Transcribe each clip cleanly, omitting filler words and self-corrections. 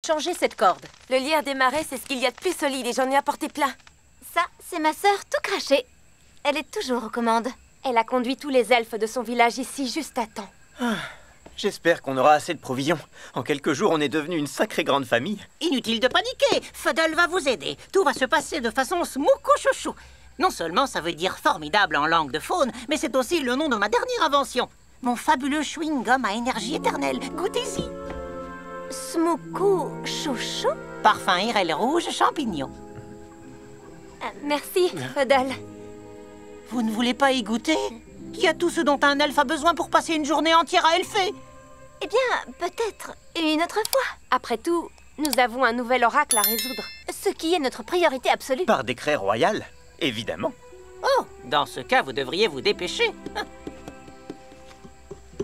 changer cette corde. Le lierre des marais, c'est ce qu'il y a de plus solide et j'en ai apporté plein. Ça, c'est ma sœur tout crachée. Elle est toujours aux commandes. Elle a conduit tous les elfes de son village ici juste à temps. J'espère qu'on aura assez de provisions. En quelques jours, on est devenu une sacrée grande famille. Inutile de paniquer, Fuddle va vous aider. Tout va se passer de façon smoukou chouchou. Non seulement ça veut dire formidable en langue de faune, mais c'est aussi le nom de ma dernière invention. Mon fabuleux chewing-gum à énergie éternelle. Goûtez-y. Smoukou chouchou. Parfum Irel rouge champignon. Merci, Fuddle. Vous ne voulez pas y goûter? Il y a tout ce dont un elfe a besoin pour passer une journée entière à elfer. Eh bien, peut-être une autre fois. Après tout, nous avons un nouvel oracle à résoudre. Ce qui est notre priorité absolue. Par décret royal, évidemment. Oh, dans ce cas, vous devriez vous dépêcher.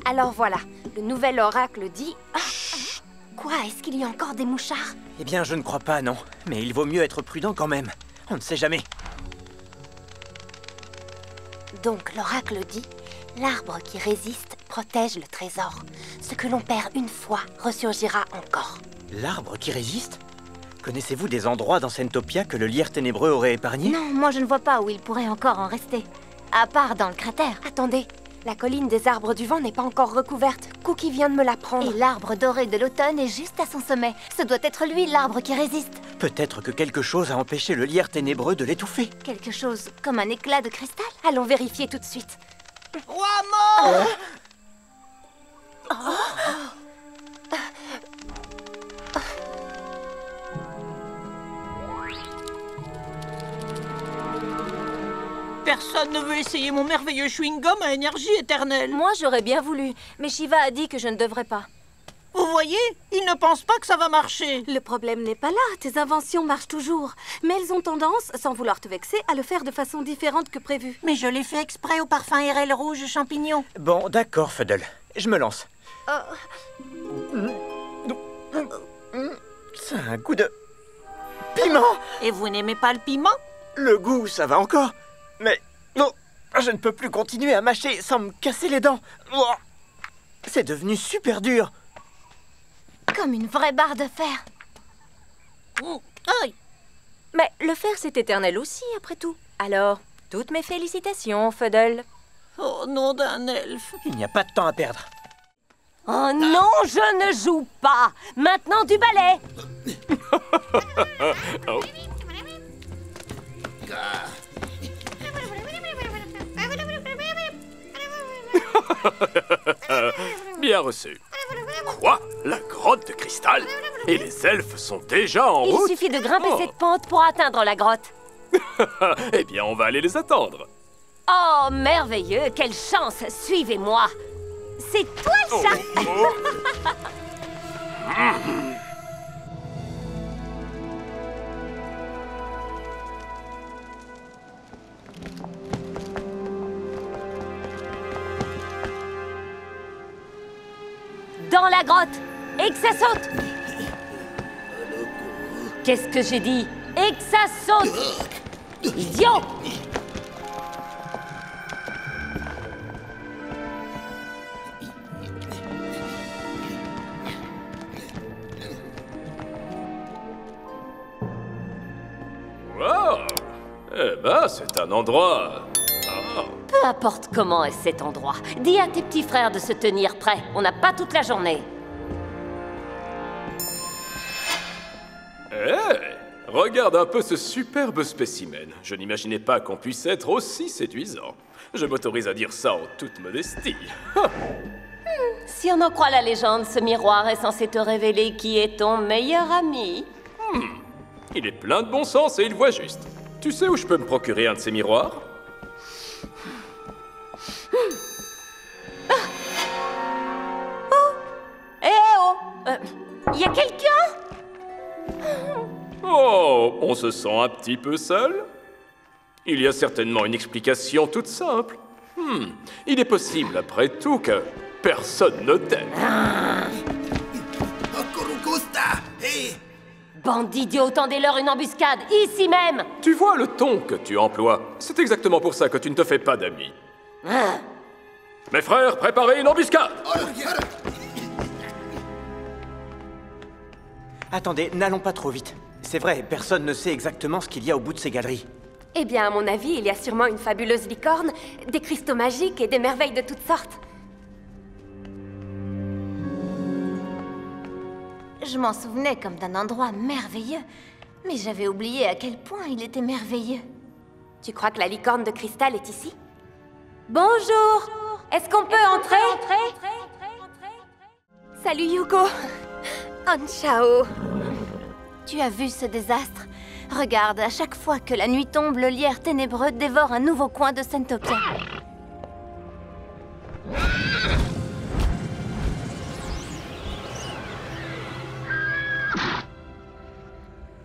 Alors voilà, le nouvel oracle dit... Quoi? Est-ce qu'il y a encore des mouchards? Eh bien, je ne crois pas, non. Mais il vaut mieux être prudent quand même. On ne sait jamais. Donc l'oracle dit, l'arbre qui résiste protège le trésor. Ce que l'on perd une fois ressurgira encore. L'arbre qui résiste? Connaissez-vous des endroits dans Sentopia que le lierre ténébreux aurait épargné? Non, moi je ne vois pas où il pourrait encore en rester. À part dans le cratère. Attendez, la colline des arbres du vent n'est pas encore recouverte. Cookie vient de me l'apprendre. Et l'arbre doré de l'automne est juste à son sommet. Ce doit être lui, l'arbre qui résiste. Peut-être que quelque chose a empêché le lierre ténébreux de l'étouffer. Quelque chose comme un éclat de cristal? Allons vérifier tout de suite. Roi mort! Personne ne veut essayer mon merveilleux chewing-gum à énergie éternelle. Moi, j'aurais bien voulu, mais Shiva a dit que je ne devrais pas. Vous voyez, il ne pense pas que ça va marcher. Le problème n'est pas là, tes inventions marchent toujours. Mais elles ont tendance, sans vouloir te vexer, à le faire de façon différente que prévu. Mais je l'ai fait exprès au parfum Irel rouge champignon. Bon, d'accord, Fuddle. Je me lance. Ça a un goût de... piment! Et vous n'aimez pas le piment? Le goût, ça va encore. Mais non, je ne peux plus continuer à mâcher sans me casser les dents. C'est devenu super dur. Comme une vraie barre de fer. Aïe! Mais le fer, c'est éternel aussi, après tout. Alors, toutes mes félicitations, Fuddle. Oh, nom d'un elfe. Il n'y a pas de temps à perdre. Oh non, je ne joue pas. Maintenant, du ballet. Bien reçu. Quoi? La grotte de cristal? Et les elfes sont déjà en Il route? suffit de grimper Oh. cette pente pour atteindre la grotte. Eh bien, on va aller les attendre. Oh, merveilleux, quelle chance. Suivez-moi. C'est toi le chat. Dans la grotte. Et que ça saute. Qu'est-ce que j'ai dit? Et que ça saute. Idiot. Wow! Eh ben, c'est un endroit... Peu importe comment est cet endroit, dis à tes petits frères de se tenir prêts. On n'a pas toute la journée. Eh! Regarde un peu ce superbe spécimen. Je n'imaginais pas qu'on puisse être aussi séduisant. Je m'autorise à dire ça en toute modestie. Si on en croit la légende, ce miroir est censé te révéler qui est ton meilleur ami. Il est plein de bon sens et il voit juste. Tu sais où je peux me procurer un de ces miroirs? Eh oh! Y a quelqu'un? Oh, on se sent un petit peu seul? Il y a certainement une explication toute simple. Il est possible, après tout, que personne ne t'aime. Bande d'idiots, tendez-leur une embuscade, ici même! Tu vois le ton que tu emploies. C'est exactement pour ça que tu ne te fais pas d'amis. Mes frères, préparez une embuscade! Attendez, n'allons pas trop vite. C'est vrai, personne ne sait exactement ce qu'il y a au bout de ces galeries. Eh bien, à mon avis, il y a sûrement une fabuleuse licorne, des cristaux magiques et des merveilles de toutes sortes. Je m'en souvenais comme d'un endroit merveilleux, mais j'avais oublié à quel point il était merveilleux. Tu crois que la licorne de cristal est ici? Bonjour! Est-ce qu'on peut entrer? Salut Yuko! Anchao! Tu as vu ce désastre? Regarde, à chaque fois que la nuit tombe, le lierre ténébreux dévore un nouveau coin de Sentopia.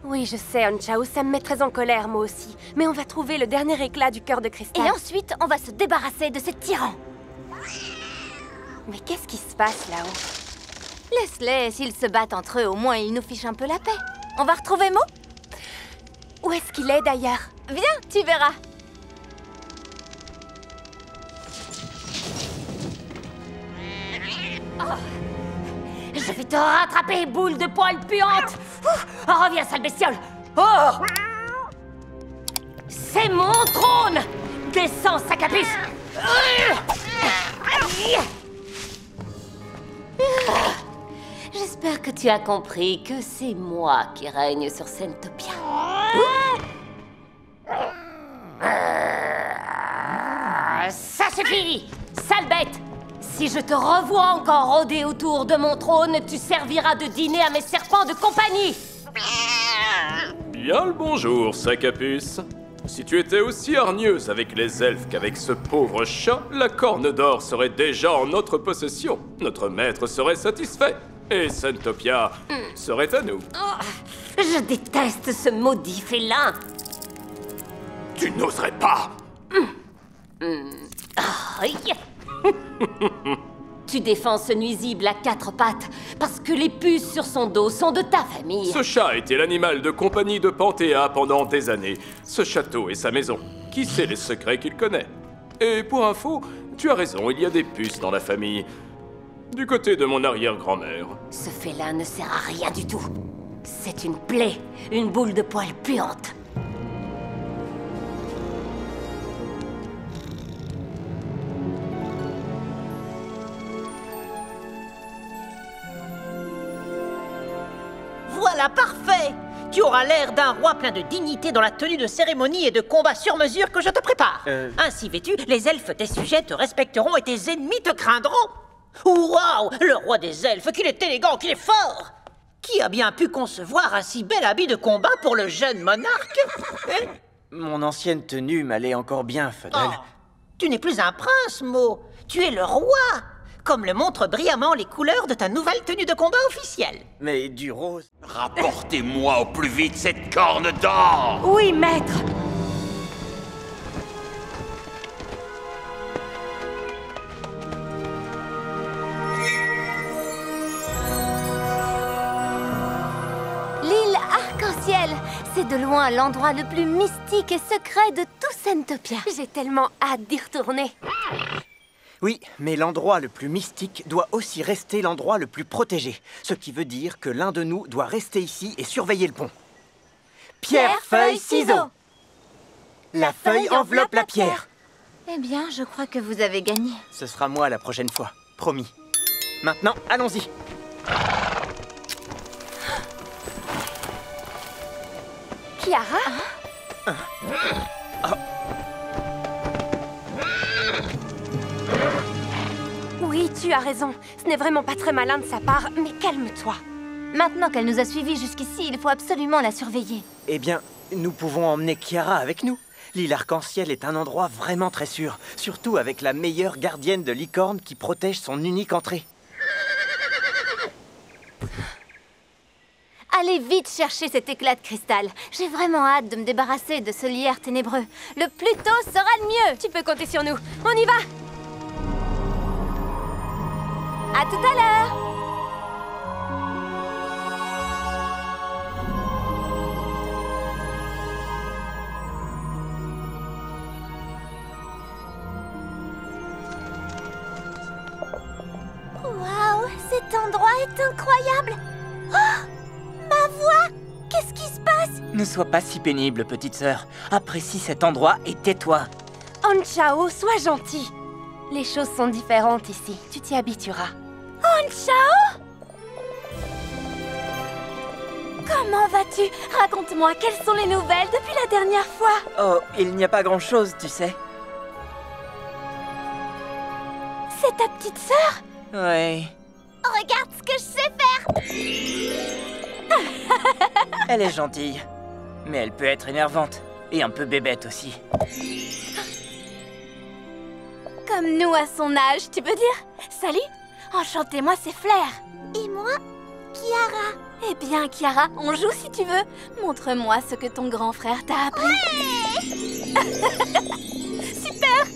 Oui, je sais, Anchao, ça me met très en colère, moi aussi. Mais on va trouver le dernier éclat du cœur de cristal. Et ensuite, on va se débarrasser de ces tyrans. Mais qu'est-ce qui se passe là-haut? Laisse-les, s'ils se battent entre eux, au moins ils nous fichent un peu la paix. On va retrouver Mo? Où est-ce qu'il est d'ailleurs? Viens, tu verras. Je vais te rattraper, boule de poils puante! Reviens, sale bestiole! Oh! C'est mon trône! Descends, sac à puce! J'espère que tu as compris que c'est moi qui règne sur Sentopia. Ça suffit! Sale bête! Si je te revois encore rôder autour de mon trône, tu serviras de dîner à mes serpents de compagnie! Bien le bonjour, sac à puce. Si tu étais aussi hargneuse avec les elfes qu'avec ce pauvre chat, la corne d'or serait déjà en notre possession. Notre maître serait satisfait. Et Sentopia serait à nous. Je déteste ce maudit félin! Tu n'oserais pas! Aïe. Tu défends ce nuisible à quatre pattes parce que les puces sur son dos sont de ta famille. Ce chat était l'animal de compagnie de Panthéa pendant des années. Ce château et sa maison. Qui sait les secrets qu'il connaît? Et pour info, tu as raison, il y a des puces dans la famille. Du côté de mon arrière-grand-mère. Ce félin ne sert à rien du tout. C'est une plaie, une boule de poils puante. Voilà, parfait! Tu auras l'air d'un roi plein de dignité dans la tenue de cérémonie et de combat sur mesure que je te prépare. Ainsi vêtu, les elfes tes sujets te respecteront et tes ennemis te craindront. Waouh! Le roi des elfes, qu'il est élégant, qu'il est fort! Qui a bien pu concevoir un si bel habit de combat pour le jeune monarque? Mon ancienne tenue m'allait encore bien, Fadel. Oh, tu n'es plus un prince, Mo. Tu es le roi, comme le montrent brillamment les couleurs de ta nouvelle tenue de combat officielle. Mais du rose... Rapportez-moi au plus vite cette corne d'or! Oui, maître! L'île Arc-en-Ciel, c'est de loin l'endroit le plus mystique et secret de tout Sentopia. J'ai tellement hâte d'y retourner. Oui, mais l'endroit le plus mystique doit aussi rester l'endroit le plus protégé. Ce qui veut dire que l'un de nous doit rester ici et surveiller le pont. Pierre, feuille, ciseaux! La feuille enveloppe la pierre. Eh bien, je crois que vous avez gagné. Ce sera moi la prochaine fois, promis. Maintenant, allons-y. Kiara? Oui, tu as raison. Ce n'est vraiment pas très malin de sa part, mais calme-toi. Maintenant qu'elle nous a suivis jusqu'ici, il faut absolument la surveiller. Eh bien, nous pouvons emmener Kiara avec nous. L'île Arc-en-Ciel est un endroit vraiment très sûr, surtout avec la meilleure gardienne de licorne qui protège son unique entrée. Allez vite chercher cet éclat de cristal. J'ai vraiment hâte de me débarrasser de ce lierre ténébreux. Le plus tôt sera le mieux. Tu peux compter sur nous. On y va! À tout à l'heure! Waouh, cet endroit est incroyable. Oh, ma Qu'est-ce qui se passe? Ne sois pas si pénible, petite sœur. Apprécie cet endroit et tais-toi. Anchao, sois gentil. Les choses sont différentes ici. Tu t'y habitueras. Anchao? Comment vas-tu? Raconte-moi, quelles sont les nouvelles depuis la dernière fois? Oh, il n'y a pas grand-chose, tu sais. C'est ta petite sœur? Ouais. Regarde ce que je sais faire! Elle est gentille. Mais elle peut être énervante. Et un peu bébête aussi. Comme nous à son âge, tu peux dire? Salut, enchantée, moi c'est Flair. Et moi, Kiara. Eh bien, Kiara, on joue si tu veux. Montre-moi ce que ton grand frère t'a appris. Ouais. Super.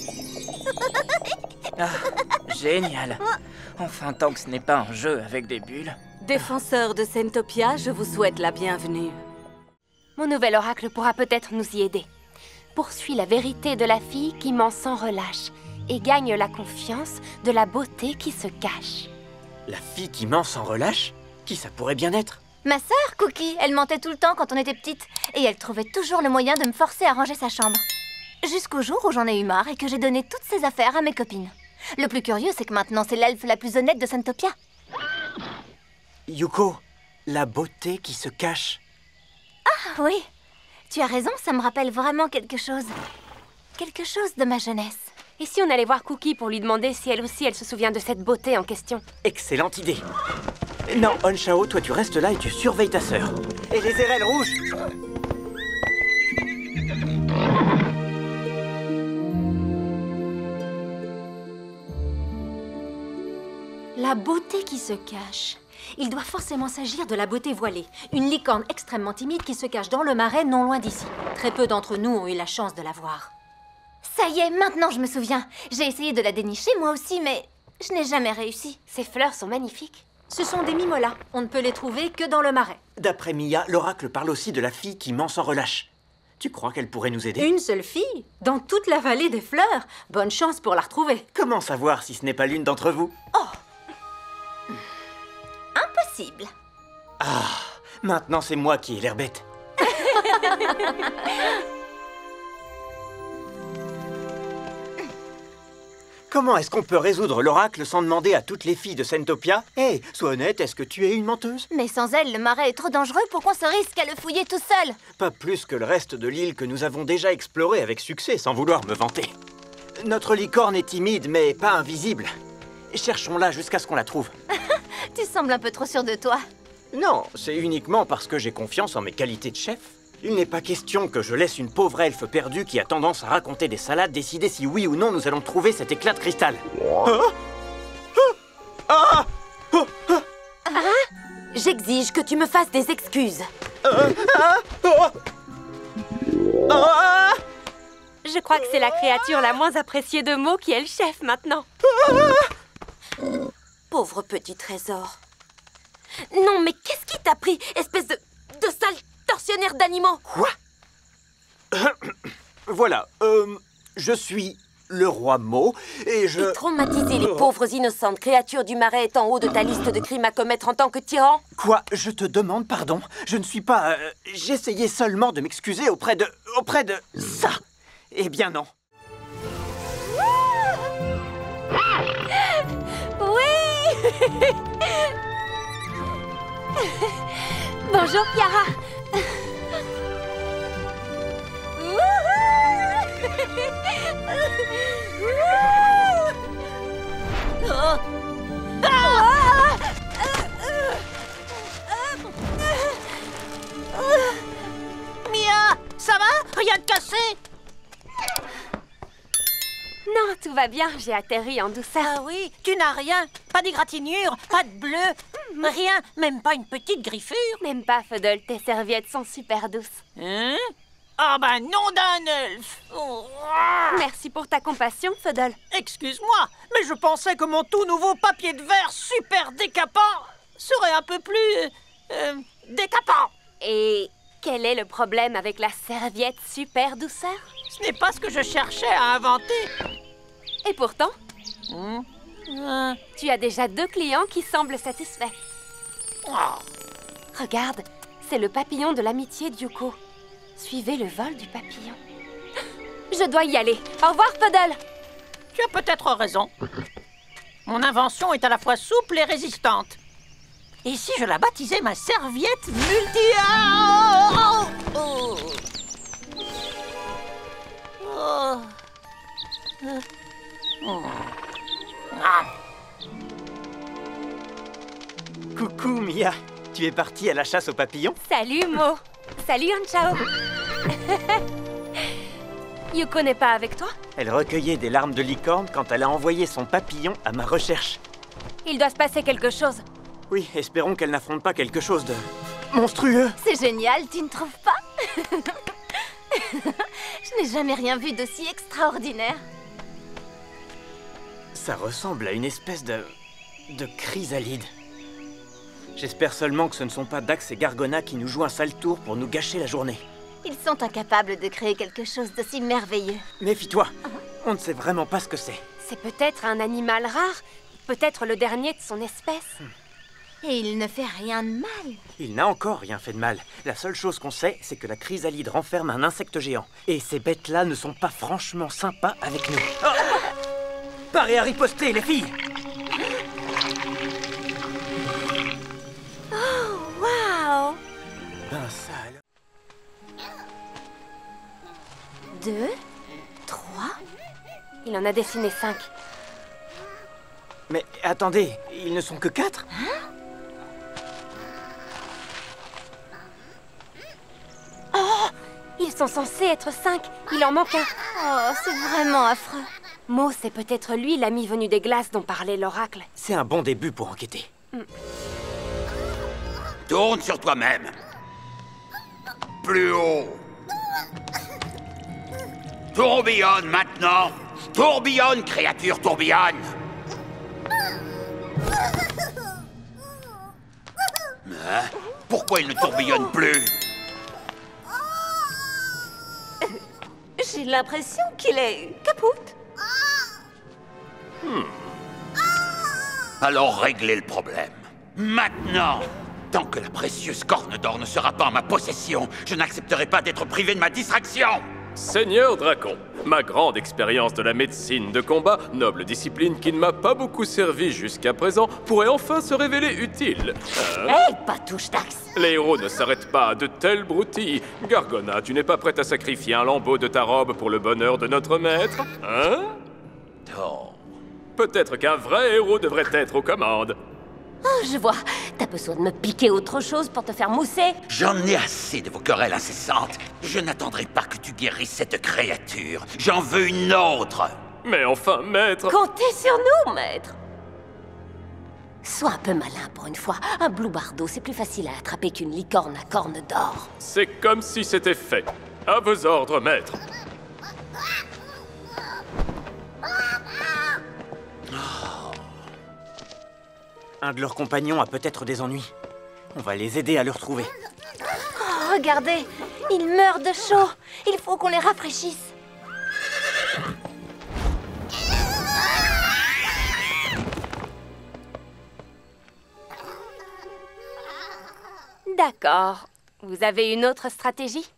Ah, génial. Enfin, tant que ce n'est pas un jeu avec des bulles. Défenseurs de Sentopia, je vous souhaite la bienvenue. Mon nouvel oracle pourra peut-être nous y aider. Poursuis la vérité de la fille qui ment sans relâche et gagne la confiance de la beauté qui se cache. La fille qui ment sans relâche? Qui ça pourrait bien être? Ma sœur, Cookie, elle mentait tout le temps quand on était petite. Et elle trouvait toujours le moyen de me forcer à ranger sa chambre. Jusqu'au jour où j'en ai eu marre et que j'ai donné toutes ses affaires à mes copines. Le plus curieux, c'est que maintenant, c'est l'elfe la plus honnête de Sentopia. Yuko, la beauté qui se cache. Ah oui, tu as raison, ça me rappelle vraiment quelque chose. Quelque chose de ma jeunesse. Et si on allait voir Cookie pour lui demander si elle aussi elle se souvient de cette beauté en question? Excellente idée. Non, Anchao, toi tu restes là et tu surveilles ta sœur. Et les érelles rouges! La beauté qui se cache. Il doit forcément s'agir de la beauté voilée. Une licorne extrêmement timide qui se cache dans le marais non loin d'ici. Très peu d'entre nous ont eu la chance de la voir. Ça y est, maintenant je me souviens. J'ai essayé de la dénicher moi aussi, mais je n'ai jamais réussi. Ces fleurs sont magnifiques. Ce sont des mimolas. On ne peut les trouver que dans le marais. D'après Mia, l'oracle parle aussi de la fille qui ment sans relâche. Tu crois qu'elle pourrait nous aider? Une seule fille? Dans toute la vallée des fleurs? Bonne chance pour la retrouver. Comment savoir si ce n'est pas l'une d'entre vous? Impossible. Ah, maintenant c'est moi qui ai l'air bête. Comment est-ce qu'on peut résoudre l'oracle sans demander à toutes les filles de Sentopia? Hé, sois honnête, est-ce que tu es une menteuse? Mais sans elle, le marais est trop dangereux pour qu'on se risque à le fouiller tout seul. Pas plus que le reste de l'île que nous avons déjà exploré avec succès, sans vouloir me vanter. Notre licorne est timide, mais pas invisible. Cherchons-la jusqu'à ce qu'on la trouve. Tu sembles un peu trop sûr de toi. Non, c'est uniquement parce que j'ai confiance en mes qualités de chef. Il n'est pas question que je laisse une pauvre elfe perdue qui a tendance à raconter des salades décider si oui ou non nous allons trouver cet éclat de cristal. J'exige que tu me fasses des excuses. Je crois que c'est la créature la moins appréciée de Mo qui est le chef maintenant. Pauvre petit trésor. Non, mais qu'est-ce qui t'a pris, espèce de sale tortionnaire d'animaux? Quoi? Voilà, je suis le roi Mo et je... Et traumatiser les pauvres innocentes créatures du marais est en haut de ta liste de crimes à commettre en tant que tyran? Quoi? Je te demande pardon? Je ne suis pas... J'essayais seulement de m'excuser auprès de ça. Eh bien non. Oui. Bonjour, Kiara. Mia, ça va? Rien de cassé? Non, tout va bien, j'ai atterri en douceur. Ah oui, tu n'as rien. Pas d'égratignure, pas de bleu, rien, même pas une petite griffure. Même pas, Fuddle, tes serviettes sont super douces. Hein? Ah ben non d'un elfe. Oh. Merci pour ta compassion, Fuddle. Excuse-moi, mais je pensais que mon tout nouveau papier de verre super décapant serait un peu plus... décapant. Et quel est le problème avec la serviette super douceur? Ce n'est pas ce que je cherchais à inventer. Et pourtant, tu as déjà 2 clients qui semblent satisfaits. Oh. Regarde, C'est le papillon de l'amitié d'Yuko. Suivez le vol du papillon. Je dois y aller. Au revoir, Puddle. Tu as peut-être raison. Mon invention est à la fois souple et résistante. Et si je la baptisais ma serviette multi... Oh, oh, oh. Oh. Ah. Coucou, Mia. Tu es partie à la chasse aux papillons? Salut, Mo. Salut, Anchao. Yuko n'est pas avec toi? Elle recueillait des larmes de licorne quand elle a envoyé son papillon à ma recherche. Il doit se passer quelque chose. Oui, espérons qu'elle n'affronte pas quelque chose de monstrueux. C'est génial, tu ne trouves pas? Je n'ai jamais rien vu d'aussi extraordinaire. Ça ressemble à une espèce de chrysalide. J'espère seulement que ce ne sont pas Dax et Gargona qui nous jouent un sale tour pour nous gâcher la journée. Ils sont incapables de créer quelque chose d'aussi merveilleux. Méfie-toi, on ne sait vraiment pas ce que c'est. C'est peut-être un animal rare, peut-être le dernier de son espèce. Et il ne fait rien de mal. Il n'a encore rien fait de mal. La seule chose qu'on sait, c'est que la chrysalide renferme un insecte géant. Et ces bêtes-là ne sont pas franchement sympas avec nous. Oh, parez à riposter, les filles! Oh, waouh! Ben sale. 2, 3... Il en a dessiné 5. Mais attendez, ils ne sont que 4? Oh! Ils sont censés être 5. Il en manque un. Oh, c'est vraiment affreux. Mo, c'est peut-être lui l'ami venu des glaces dont parlait l'oracle. C'est un bon début pour enquêter. Tourne sur toi-même. Plus haut. Tourbillonne maintenant. Tourbillonne, créature, tourbillonne. Hein? Pourquoi il ne tourbillonne plus? J'ai l'impression qu'il est capoute. Alors réglez le problème. Maintenant. Tant que la précieuse corne d'or ne sera pas en ma possession, je n'accepterai pas d'être privé de ma distraction. Seigneur Dracon, ma grande expérience de la médecine de combat, noble discipline qui ne m'a pas beaucoup servi jusqu'à présent, pourrait enfin se révéler utile. Hé, Patouche Dax! Les héros ne s'arrêtent pas à de telles broutilles. Gargona, tu n'es pas prête à sacrifier un lambeau de ta robe pour le bonheur de notre maître? Hein? Oh. Peut-être qu'un vrai héros devrait être aux commandes. Oh, je vois. T'as besoin de me piquer autre chose pour te faire mousser? J'en ai assez de vos querelles incessantes. Je n'attendrai pas que tu guérisses cette créature. J'en veux une autre. Mais enfin, maître... Comptez sur nous, maître. Sois un peu malin pour une fois. Un bloubardeau, c'est plus facile à attraper qu'une licorne à cornes d'or. C'est comme si c'était fait. À vos ordres, maître. Un de leurs compagnons a peut-être des ennuis. On va les aider à le retrouver. Oh, regardez, ils meurent de chaud. Il faut qu'on les rafraîchisse. D'accord. Vous avez une autre stratégie?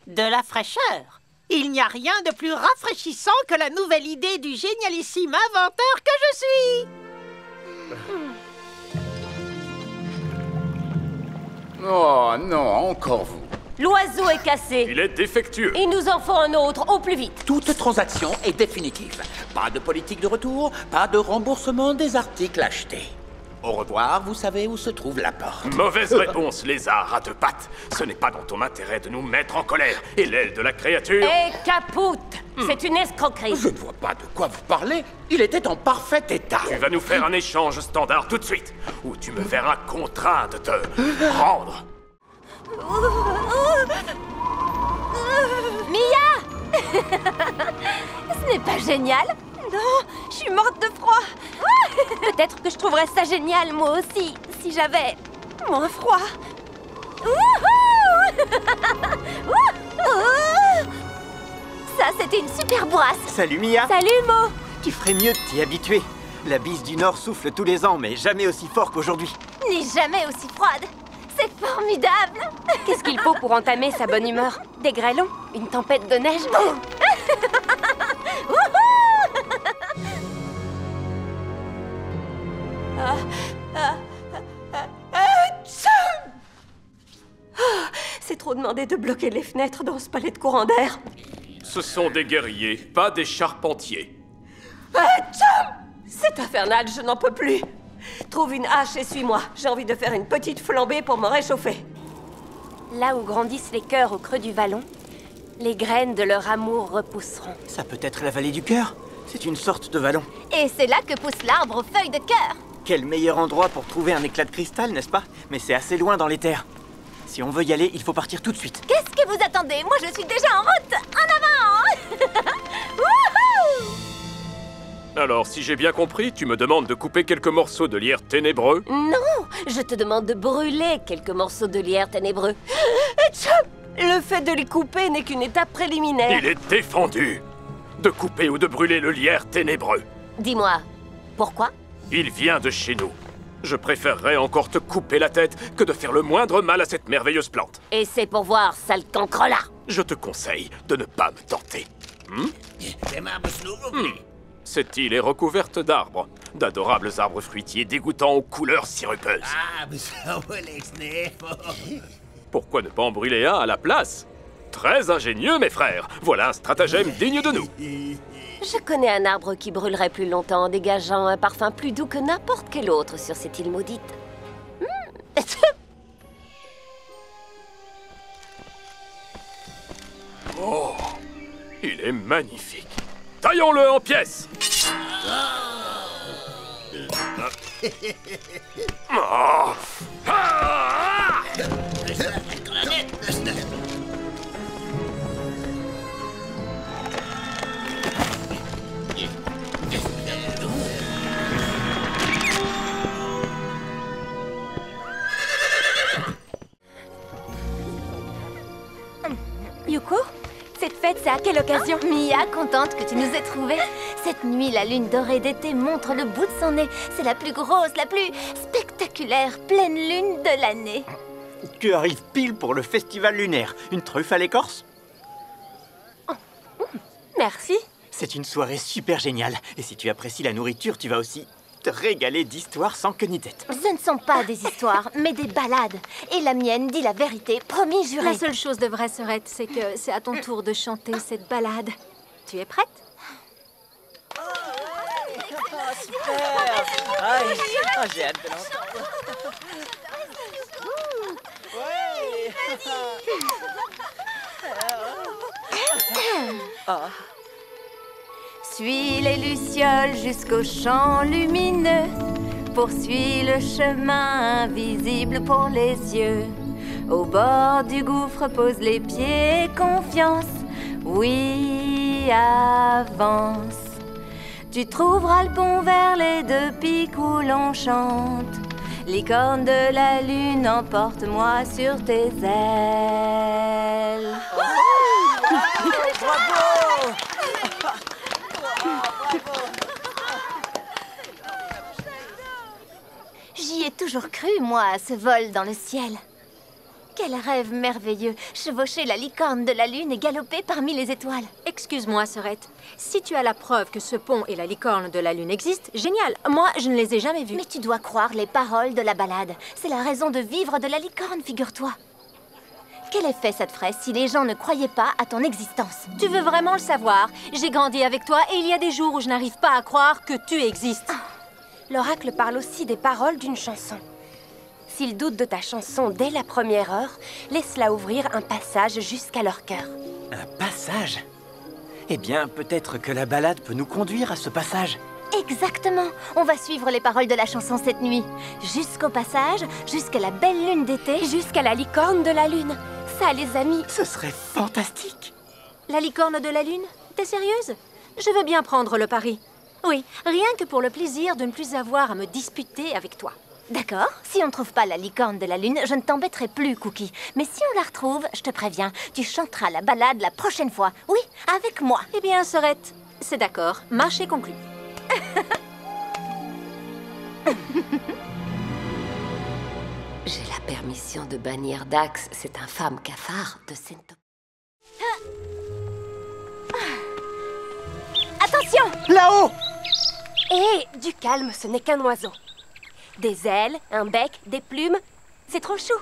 De la fraîcheur. Il n'y a rien de plus rafraîchissant que la nouvelle idée du génialissime inventeur que je suis. Oh non, encore vous. L'oiseau est cassé. Il est défectueux. Il nous en faut un autre, au plus vite. Toute transaction est définitive. Pas de politique de retour, pas de remboursement des articles achetés. Au revoir, vous savez où se trouve la porte. Mauvaise réponse, lézard à deux pattes. Ce n'est pas dans ton intérêt de nous mettre en colère. Et l'aile de la créature... Et capoute. C'est une escroquerie. Je ne vois pas de quoi vous parlez. Il était en parfait état. Tu vas nous faire un échange standard tout de suite, ou tu me verras contraint de te rendre. Mia! Ce n'est pas génial? Non, je suis morte de froid. Peut-être que je trouverais ça génial, moi aussi, si j'avais moins froid. Ça, c'était une super boisse. Salut Mia! Salut, Mo. Tu ferais mieux de t'y habituer. La bise du Nord souffle tous les ans, mais jamais aussi fort qu'aujourd'hui. Ni jamais aussi froide. C'est formidable! Qu'est-ce qu'il faut pour entamer sa bonne humeur? Des grêlons? Une tempête de neige? C'est trop demandé de bloquer les fenêtres dans ce palais de courant d'air. Ce sont des guerriers, pas des charpentiers. C'est infernal, je n'en peux plus. Trouve une hache et suis-moi. J'ai envie de faire une petite flambée pour me réchauffer. Là où grandissent les cœurs au creux du vallon, les graines de leur amour repousseront. Ça peut être la vallée du cœur. C'est une sorte de vallon. Et c'est là que pousse l'arbre aux feuilles de cœur. Quel meilleur endroit pour trouver un éclat de cristal, n'est-ce pas? Mais c'est assez loin dans les terres. Si on veut y aller, il faut partir tout de suite. Qu'est-ce que vous attendez? Moi, je suis déjà en route. En avant. Wouhou! Alors, si j'ai bien compris, tu me demandes de couper quelques morceaux de lierre ténébreux? Non, je te demande de brûler quelques morceaux de lierre ténébreux. Le fait de les couper n'est qu'une étape préliminaire. Il est défendu de couper ou de brûler le lierre ténébreux. Dis-moi, pourquoi? Il vient de chez nous. Je préférerais encore te couper la tête que de faire le moindre mal à cette merveilleuse plante. Et c'est pour voir, sale cancrelat. Je te conseille de ne pas me tenter. Cette île est recouverte d'arbres, d'adorables arbres fruitiers dégoûtants aux couleurs sirupeuses. Pourquoi ne pas en brûler un à la place? Très ingénieux, mes frères. Voilà un stratagème digne de nous. Je connais un arbre qui brûlerait plus longtemps, dégageant un parfum plus doux que n'importe quel autre sur cette île maudite. Oh, il est magnifique. Taillons-le en pièces. Oh. Ah. Yuko, cette fête, c'est à quelle occasion? Mia, contente que tu nous aies trouvés. Cette nuit, la lune dorée d'été montre le bout de son nez. C'est la plus grosse, la plus spectaculaire pleine lune de l'année. Tu arrives pile pour le festival lunaire. Une truffe à l'écorce? Merci. C'est une soirée super géniale. Et si tu apprécies la nourriture, tu vas aussi te régaler d'histoires sans queue ni tête. Ce ne sont pas des histoires, mais des ballades. Et la mienne dit la vérité, promis juré. La seule chose de vraie, Serette, c'est que c'est à ton tour de chanter cette ballade. Tu es prête? J'ai hâte de l'entendre. Suis les lucioles jusqu'au champ lumineux. Poursuis le chemin invisible pour les yeux. Au bord du gouffre, pose les pieds, confiance. Oui, avance. Tu trouveras le pont vers les deux pics où l'on chante. Licorne de la lune, emporte-moi sur tes ailes. Bravo! J'y ai toujours cru, moi, à ce vol dans le ciel. Quel rêve merveilleux, chevaucher la licorne de la lune et galoper parmi les étoiles. Excuse-moi, Serette. Si tu as la preuve que ce pont et la licorne de la lune existent, génial. Moi, je ne les ai jamais vus. Mais tu dois croire les paroles de la ballade. C'est la raison de vivre de la licorne, figure-toi. Quel effet ça te ferait si les gens ne croyaient pas à ton existence? Tu veux vraiment le savoir? J'ai grandi avec toi et il y a des jours où je n'arrive pas à croire que tu existes. L'oracle parle aussi des paroles d'une chanson. S'ils doutent de ta chanson dès la première heure, laisse-la ouvrir un passage jusqu'à leur cœur. Un passage? Eh bien, peut-être que la balade peut nous conduire à ce passage. Exactement. On va suivre les paroles de la chanson cette nuit. Jusqu'au passage, jusqu'à la belle lune d'été, jusqu'à la licorne de la lune. Ça, les amis... Ce serait fantastique. La licorne de la lune? T'es sérieuse? Je veux bien prendre le pari. Oui, rien que pour le plaisir de ne plus avoir à me disputer avec toi. D'accord. Si on ne trouve pas la licorne de la lune, je ne t'embêterai plus, Cookie. Mais si on la retrouve, je te préviens, tu chanteras la ballade la prochaine fois. Oui, avec moi. Eh bien, Serette, c'est d'accord. Marché conclu. J'ai la permission de bannir Dax, cet infâme cafard de Sentopia. Attention! Là-haut! Hé, du calme, ce n'est qu'un oiseau. Des ailes, un bec, des plumes, c'est trop chou.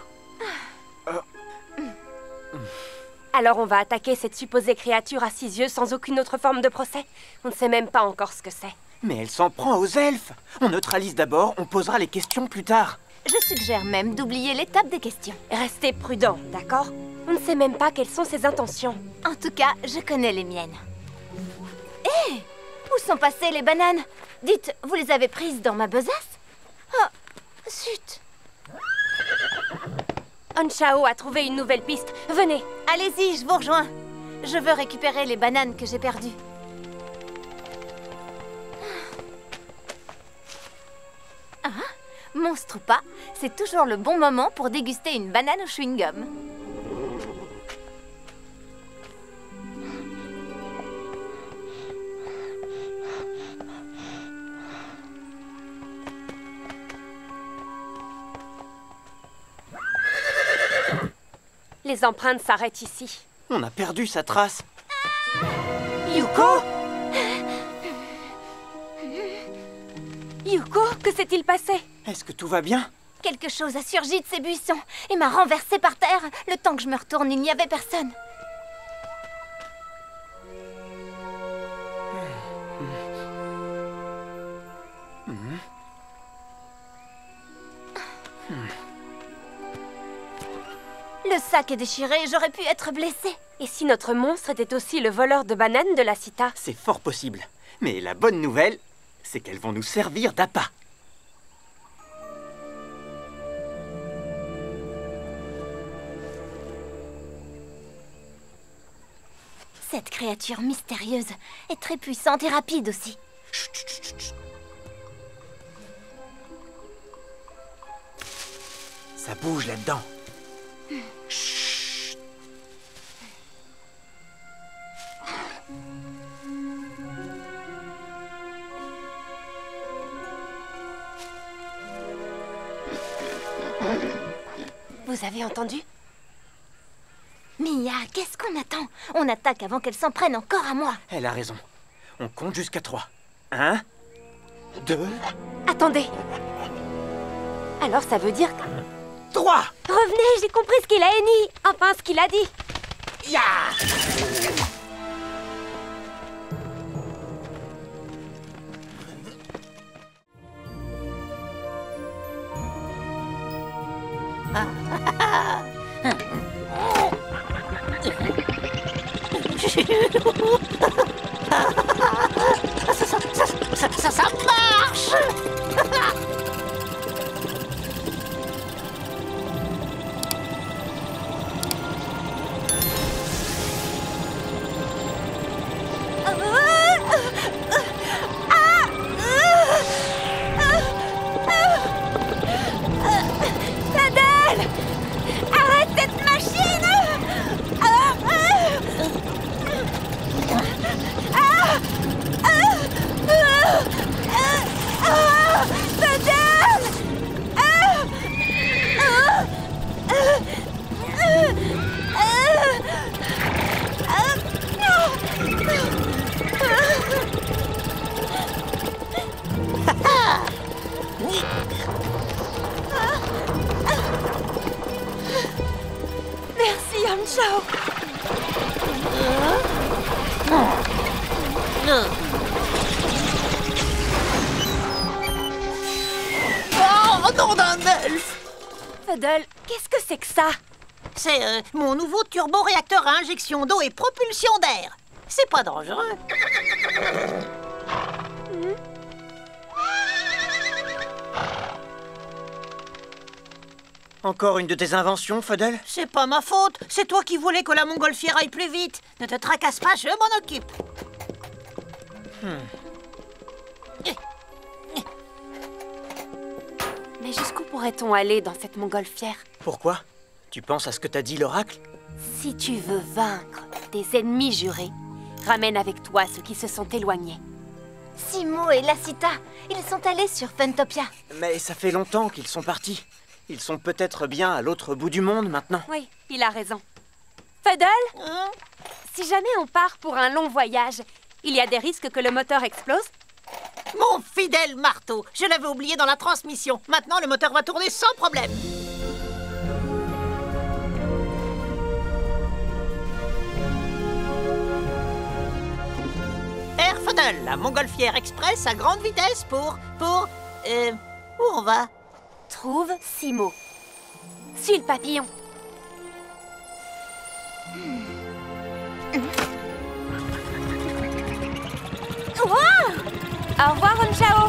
Alors on va attaquer cette supposée créature à 6 yeux sans aucune autre forme de procès. On ne sait même pas encore ce que c'est. Mais elle s'en prend aux elfes. On neutralise d'abord, on posera les questions plus tard. Je suggère même d'oublier l'étape des questions. Restez prudents, d'accord? On ne sait même pas quelles sont ses intentions. En tout cas, je connais les miennes. Hé! Où sont passées les bananes? Dites, vous les avez prises dans ma besace? Oh, zut! Onchao a trouvé une nouvelle piste. Venez. Allez-y, je vous rejoins. Je veux récupérer les bananes que j'ai perdues. Ah, monstre ou pas, c'est toujours le bon moment pour déguster une banane au chewing-gum. Les empreintes s'arrêtent ici. On a perdu sa trace. Yuko? Yuko, que s'est-il passé? Est-ce que tout va bien? Quelque chose a surgi de ces buissons et m'a renversé par terre. Le temps que je me retourne, il n'y avait personne. Le sac est déchiré, j'aurais pu être blessée. Et si notre monstre était aussi le voleur de bananes de la cita? C'est fort possible. Mais la bonne nouvelle, c'est qu'elles vont nous servir d'appât. Cette créature mystérieuse est très puissante et rapide aussi. Chut, chut, chut, chut. Ça bouge là-dedans. Chut. Vous avez entendu? Mia, qu'est-ce qu'on attend? On attaque avant qu'elle s'en prenne encore à moi. Elle a raison. On compte jusqu'à 3. 1, 2... Attendez. Alors ça veut dire que... 3! Revenez, j'ai compris ce qu'il a henni. Enfin, ce qu'il a dit. Ya! Ça marche! Fadel! Arrête cette machine! Merci, Onchao. Oh, nom d'un elfe! Fadel, qu'est-ce que c'est que ça? C'est mon nouveau turbo-réacteur à injection d'eau et propulsion d'air. C'est pas dangereux. Encore une de tes inventions, Fadel? C'est pas ma faute. C'est toi qui voulais que la montgolfière aille plus vite. Ne te tracasse pas, je m'en occupe. Mais jusqu'où pourrait-on aller dans cette montgolfière? Pourquoi? Tu penses à ce que t'a dit l'oracle? Si tu veux vaincre tes ennemis jurés, ramène avec toi ceux qui se sont éloignés. Simo et Lacita, ils sont allés sur Funtopia. Mais ça fait longtemps qu'ils sont partis. Ils sont peut-être bien à l'autre bout du monde maintenant. Oui, il a raison. Fuddle, si jamais on part pour un long voyage, il y a des risques que le moteur explose? Mon fidèle marteau, je l'avais oublié dans la transmission. Maintenant, le moteur va tourner sans problème. Air Fuddle, la montgolfière express à grande vitesse où on va? Trouve 6 mots. Suis le papillon. Wow! Au revoir, Onchao.